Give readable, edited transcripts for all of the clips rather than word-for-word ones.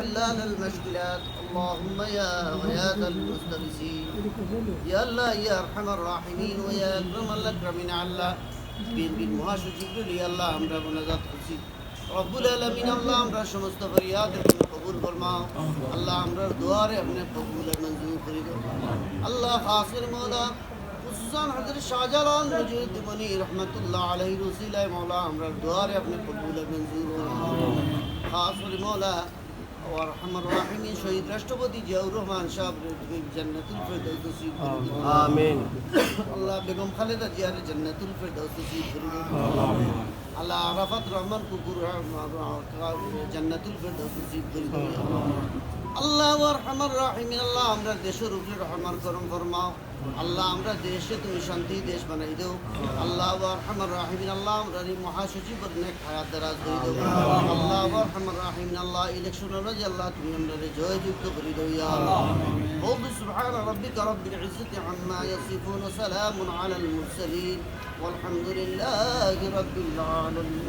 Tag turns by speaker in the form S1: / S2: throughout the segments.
S1: حلال المشكلات اللهم يا غياث المستغيثين يا الله يا ارحم الراحمين ويا اكرم الاكرمين আল্লাহ বিএনপির মহাসচিব ইয়া আল্লাহ আমরা মুনাজাত করছি রব্বুল আলামিন আল্লাহ আমরা সমস্ত ফরিয়াদ কবুল ফরমাও আল্লাহ আমরা দুয়ারে আপনি কবুল মঞ্জুর করে দাও আল্লাহ খাসির মওলা খুসুসান হযরত শাহজালাল মুজিবুদ্দিন রহমাতুল্লাহ আলাইহি ওসিলায় মওলা আমরা দুয়ারে আপনি কবুল মঞ্জুর করে দাও খাসির মওলা وارحم الراحمين شهيد রাষ্ট্রপতি জিয়াউর রহমান সাহেব জান্নাতুল ফেরদৌস নসিব করুন আমিন আল্লাহ বেগম খালেদা জিয়ার জান্নাতুল ফেরদৌস নসিব করুন আমিন আল্লাহ আরাফাত রহমান কুকুর জান্নাতুল ফেরদৌস নসিব করুন আল্লাহ ওয়ারহামার রাহিমিন আল্লাহ আমরা দেশের উপরে রহমান করম ফরমাও আল্লাহ আমরা দেশে তুমি শান্তি দেশ বানাই দাও আল্লাহ ওয়ারহামার রাহিমিন আল্লাহ আমরা এই মহাসচিব নেক হায়াত দারাজ করে দাও আল্লাহ ওয়ারহামার রাহিমিন আল্লাহ ইলেকশন রাজি আল্লাহ তুমি আমরা জয়যুক্ত করে দাও ইয়া আল্লাহ قل سبحان ربك رب العزة عما يصفون وسلام على المرسلين والحمد لله رب العالمين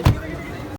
S2: ভাই